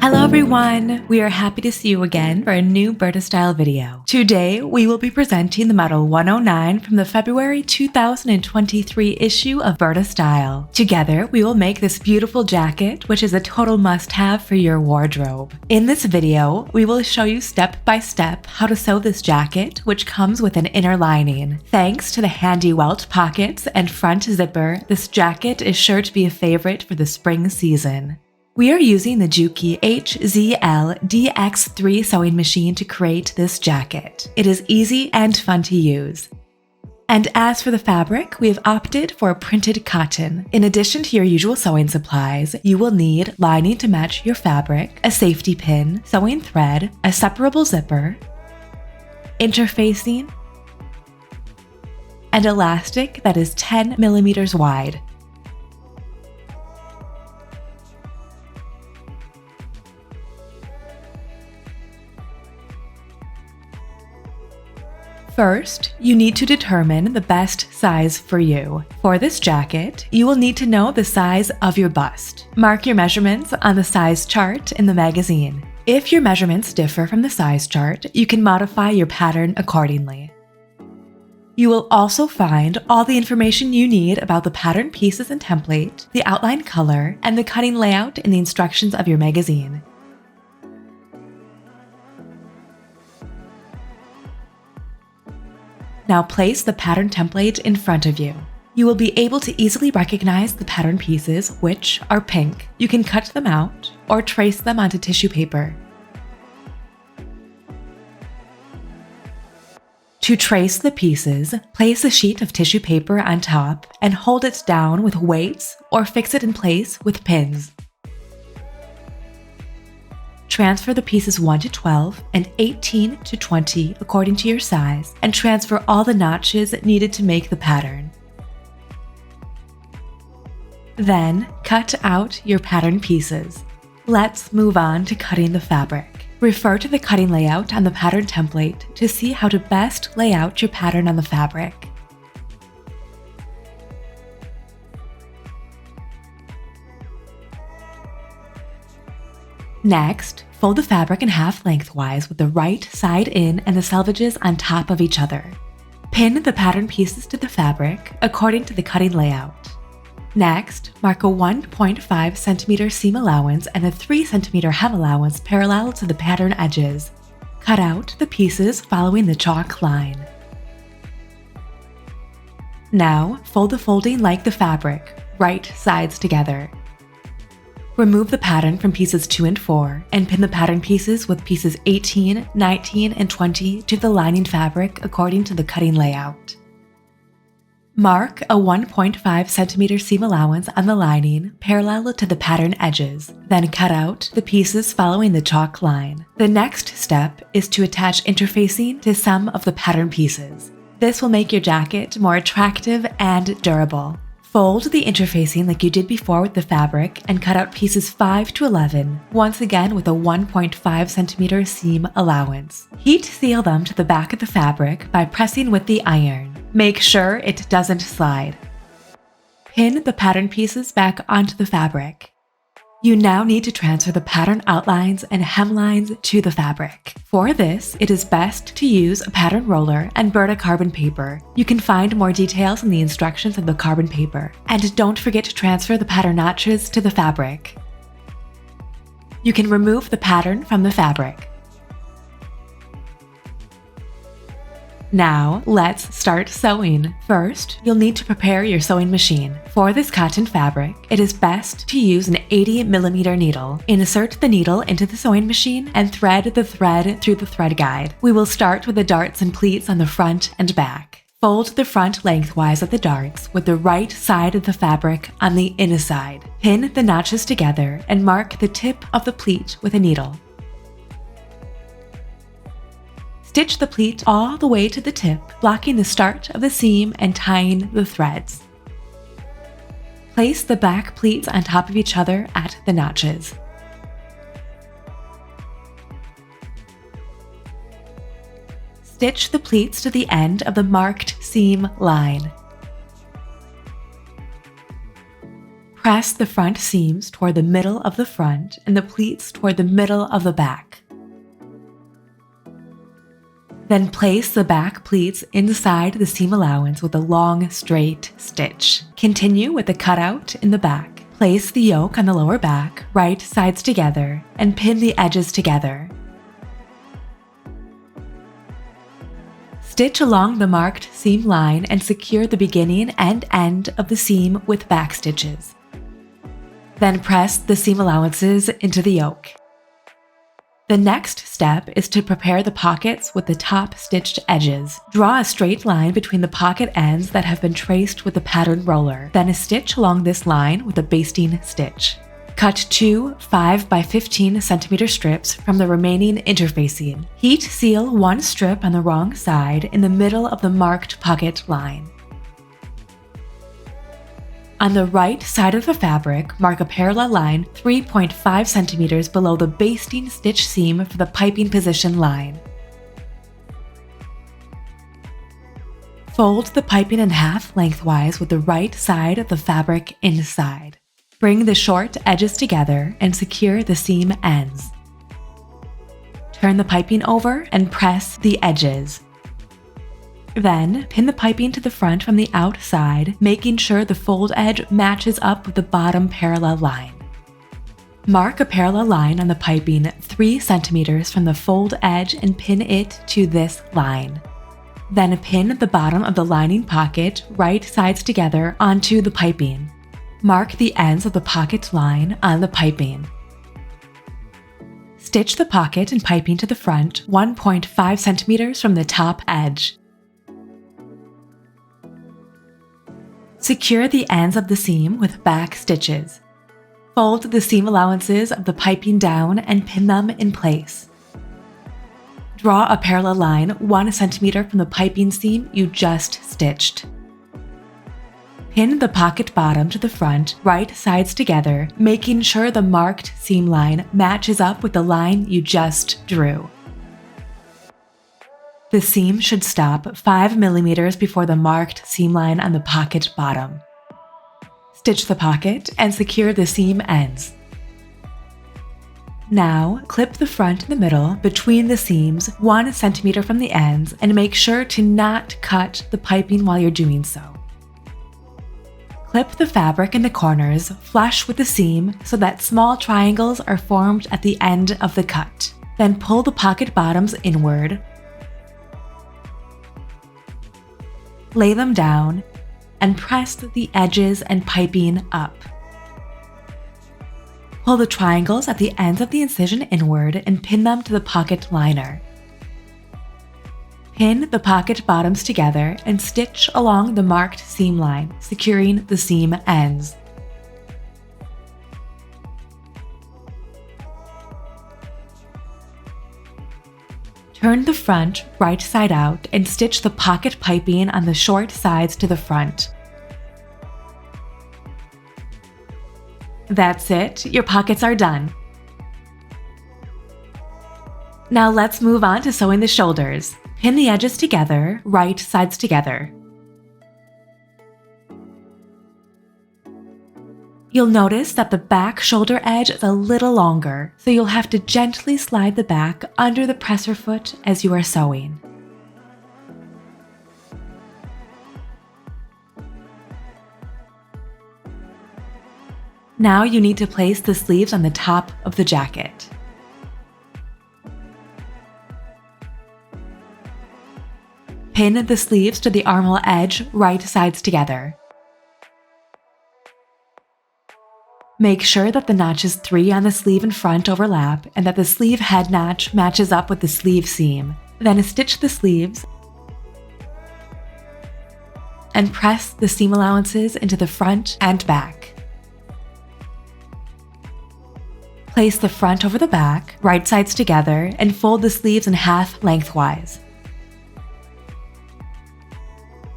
Hello everyone! We are happy to see you again for a new Burda style video. Today, we will be presenting the model 109 from the February 2023 issue of Burda Style. Together, we will make this beautiful jacket, which is a total must-have for your wardrobe. In this video, we will show you step by step how to sew this jacket, which comes with an inner lining. Thanks to the handy welt pockets and front zipper, this jacket is sure to be a favorite for the spring season. We are using the Juki HZL DX3 sewing machine to create this jacket. It is easy and fun to use. And as for the fabric, we have opted for printed cotton. In addition to your usual sewing supplies, you will need lining to match your fabric, a safety pin, sewing thread, a separable zipper, interfacing, and elastic that is 10 millimeters wide. First, you need to determine the best size for you. For this jacket, you will need to know the size of your bust. Mark your measurements on the size chart in the magazine. If your measurements differ from the size chart, you can modify your pattern accordingly. You will also find all the information you need about the pattern pieces and template, the outline color, and the cutting layout in the instructions of your magazine. Now place the pattern template in front of you. You will be able to easily recognize the pattern pieces, which are pink. You can cut them out or trace them onto tissue paper. To trace the pieces, place a sheet of tissue paper on top and hold it down with weights or fix it in place with pins. Transfer the pieces 1 to 12 and 18 to 20 according to your size, and transfer all the notches needed to make the pattern. Then, cut out your pattern pieces. Let's move on to cutting the fabric. Refer to the cutting layout on the pattern template to see how to best lay out your pattern on the fabric. Next, fold the fabric in half lengthwise with the right side in and the selvages on top of each other. Pin the pattern pieces to the fabric according to the cutting layout. Next, mark a 1.5 centimeter seam allowance and a 3 centimeter hem allowance parallel to the pattern edges. Cut out the pieces following the chalk line. Now, fold the folding like the fabric, right sides together. Remove the pattern from pieces 2 and 4 and pin the pattern pieces with pieces 18, 19, and 20 to the lining fabric according to the cutting layout. Mark a 1.5 centimeter seam allowance on the lining parallel to the pattern edges, then cut out the pieces following the chalk line. The next step is to attach interfacing to some of the pattern pieces. This will make your jacket more attractive and durable. Fold the interfacing like you did before with the fabric and cut out pieces 5 to 11, once again with a 1.5 centimeter seam allowance. Heat seal them to the back of the fabric by pressing with the iron. Make sure it doesn't slide. Pin the pattern pieces back onto the fabric. You now need to transfer the pattern outlines and hemlines to the fabric. For this, it is best to use a pattern roller and Burda carbon paper. You can find more details in the instructions of the carbon paper. And don't forget to transfer the pattern notches to the fabric. You can remove the pattern from the fabric. Now, let's start sewing. First, you'll need to prepare your sewing machine. For this cotton fabric, it is best to use an 80 millimeter needle. Insert the needle into the sewing machine and thread the thread through the thread guide. We will start with the darts and pleats on the front and back. Fold the front lengthwise of the darts with the right side of the fabric on the inside. Pin the notches together and mark the tip of the pleat with a needle. Stitch the pleat all the way to the tip, blocking the start of the seam and tying the threads. Place the back pleats on top of each other at the notches. Stitch the pleats to the end of the marked seam line. Press the front seams toward the middle of the front and the pleats toward the middle of the back. Then place the back pleats inside the seam allowance with a long, straight stitch. Continue with the cutout in the back. Place the yoke on the lower back, right sides together, and pin the edges together. Stitch along the marked seam line and secure the beginning and end of the seam with back stitches. Then press the seam allowances into the yoke. The next step is to prepare the pockets with the top stitched edges. Draw a straight line between the pocket ends that have been traced with the pattern roller, then a stitch along this line with a basting stitch. Cut 2 5 by 15 cm strips from the remaining interfacing. Heat seal one strip on the wrong side in the middle of the marked pocket line. On the right side of the fabric, mark a parallel line 3.5 cm below the basting stitch seam for the piping position line. Fold the piping in half lengthwise with the right side of the fabric inside. Bring the short edges together and secure the seam ends. Turn the piping over and press the edges. Then, pin the piping to the front from the outside, making sure the fold edge matches up with the bottom parallel line. Mark a parallel line on the piping 3 cm from the fold edge and pin it to this line. Then pin the bottom of the lining pocket right sides together onto the piping. Mark the ends of the pocket line on the piping. Stitch the pocket and piping to the front 1.5 cm from the top edge. Secure the ends of the seam with back stitches. Fold the seam allowances of the piping down and pin them in place. Draw a parallel line 1 cm from the piping seam you just stitched. Pin the pocket bottom to the front, right sides together, making sure the marked seam line matches up with the line you just drew. The seam should stop 5 mm before the marked seam line on the pocket bottom. Stitch the pocket and secure the seam ends. Now, clip the front in the middle between the seams 1 cm from the ends and make sure to not cut the piping while you're doing so. Clip the fabric in the corners flush with the seam so that small triangles are formed at the end of the cut. Then pull the pocket bottoms inward. Lay them down and press the edges and piping up. Pull the triangles at the ends of the incision inward and pin them to the pocket liner. Pin the pocket bottoms together and stitch along the marked seam line, securing the seam ends. Turn the front right side out and stitch the pocket piping on the short sides to the front. That's it, your pockets are done. Now let's move on to sewing the shoulders. Pin the edges together, right sides together. You'll notice that the back shoulder edge is a little longer, so you'll have to gently slide the back under the presser foot as you are sewing. Now you need to place the sleeves on the top of the jacket. Pin the sleeves to the armhole edge, right sides together. Make sure that the notches 3 on the sleeve in front overlap and that the sleeve head notch matches up with the sleeve seam. Then stitch the sleeves and press the seam allowances into the front and back. Place the front over the back, right sides together, and fold the sleeves in half lengthwise.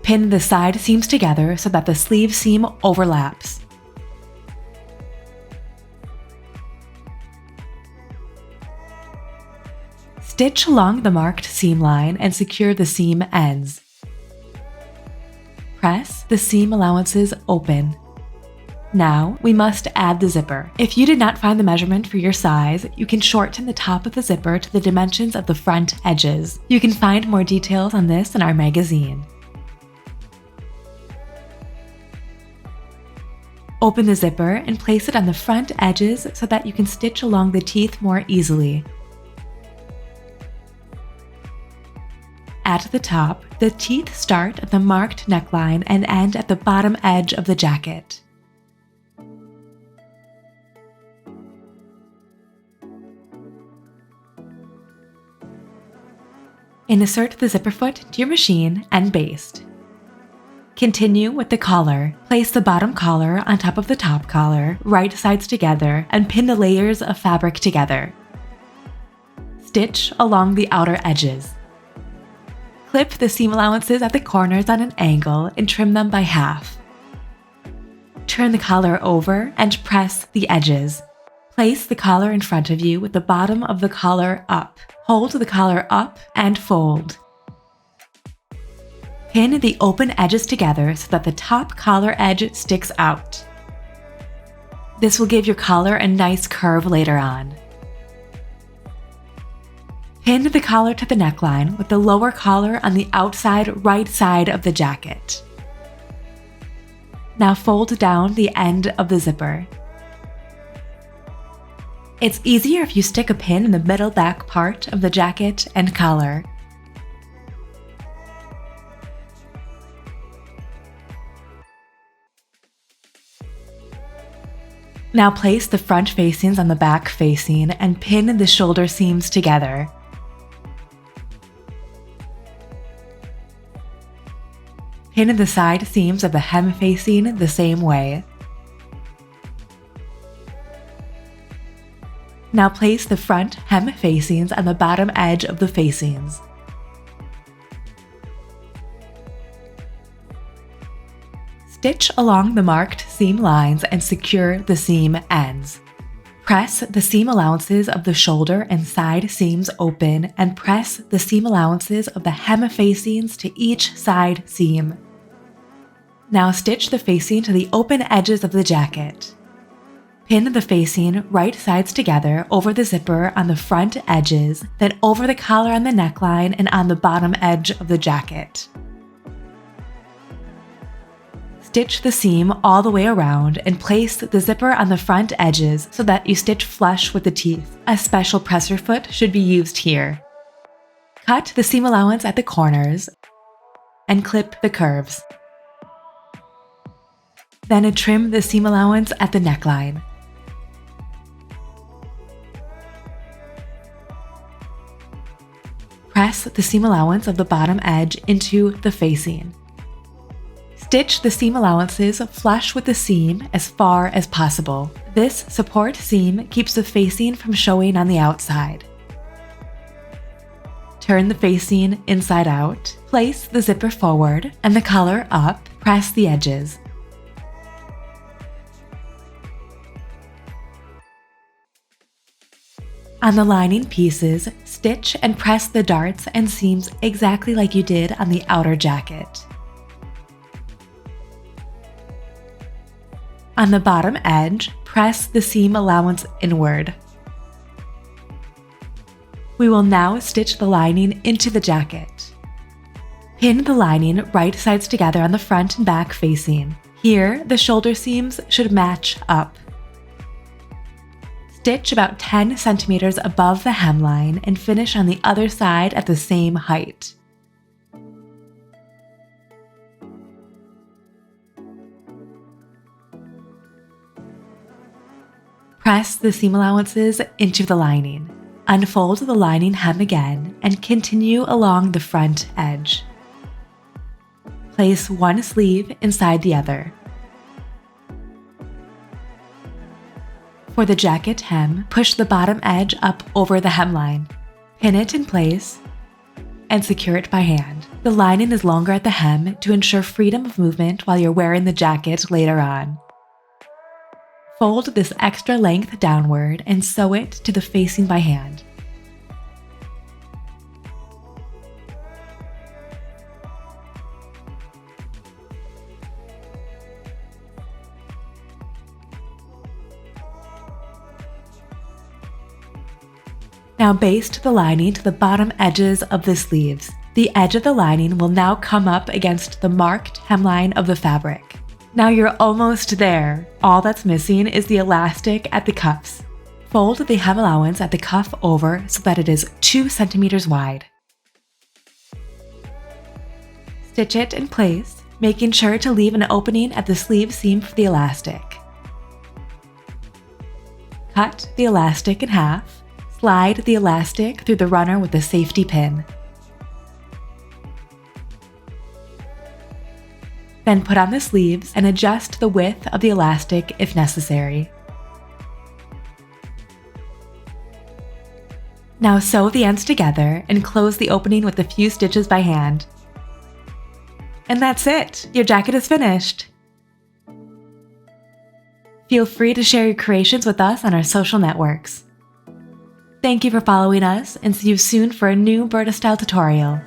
Pin the side seams together so that the sleeve seam overlaps. Stitch along the marked seam line and secure the seam ends. Press the seam allowances open. Now, we must add the zipper. If you did not find the measurement for your size, you can shorten the top of the zipper to the dimensions of the front edges. You can find more details on this in our magazine. Open the zipper and place it on the front edges so that you can stitch along the teeth more easily. At the top, the teeth start at the marked neckline and end at the bottom edge of the jacket. Insert the zipper foot to your machine and baste. Continue with the collar. Place the bottom collar on top of the top collar, right sides together, and pin the layers of fabric together. Stitch along the outer edges. Clip the seam allowances at the corners on an angle and trim them by half. Turn the collar over and press the edges. Place the collar in front of you with the bottom of the collar up. Hold the collar up and fold. Pin the open edges together so that the top collar edge sticks out. This will give your collar a nice curve later on. Pin the collar to the neckline with the lower collar on the outside right side of the jacket. Now fold down the end of the zipper. It's easier if you stick a pin in the middle back part of the jacket and collar. Now place the front facings on the back facing and pin the shoulder seams together. Pin the side seams of the hem facing the same way. Now place the front hem facings on the bottom edge of the facings. Stitch along the marked seam lines and secure the seam ends. Press the seam allowances of the shoulder and side seams open and press the seam allowances of the hem facings to each side seam. Now stitch the facing to the open edges of the jacket. Pin the facing right sides together over the zipper on the front edges, then over the collar on the neckline and on the bottom edge of the jacket. Stitch the seam all the way around and place the zipper on the front edges so that you stitch flush with the teeth. A special presser foot should be used here. Cut the seam allowance at the corners and clip the curves. Then trim the seam allowance at the neckline. Press the seam allowance of the bottom edge into the facing. Stitch the seam allowances flush with the seam as far as possible. This support seam keeps the facing from showing on the outside. Turn the facing inside out, place the zipper forward and the collar up, press the edges. On the lining pieces, stitch and press the darts and seams exactly like you did on the outer jacket. On the bottom edge, press the seam allowance inward. We will now stitch the lining into the jacket. Pin the lining right sides together on the front and back facing. Here, the shoulder seams should match up. Stitch about 10 centimeters above the hemline and finish on the other side at the same height. Press the seam allowances into the lining. Unfold the lining hem again and continue along the front edge. Place one sleeve inside the other. For the jacket hem, push the bottom edge up over the hemline. Pin it in place and secure it by hand. The lining is longer at the hem to ensure freedom of movement while you're wearing the jacket later on. Fold this extra length downward and sew it to the facing by hand. Now baste the lining to the bottom edges of the sleeves. The edge of the lining will now come up against the marked hemline of the fabric. Now you're almost there. All that's missing is the elastic at the cuffs. Fold the hem allowance at the cuff over so that it is 2 centimeters wide. Stitch it in place, making sure to leave an opening at the sleeve seam for the elastic. Cut the elastic in half. Slide the elastic through the runner with a safety pin. Then put on the sleeves and adjust the width of the elastic if necessary. Now sew the ends together and close the opening with a few stitches by hand. And that's it! Your jacket is finished! Feel free to share your creations with us on our social networks. Thank you for following us, and see you soon for a new Burda style tutorial.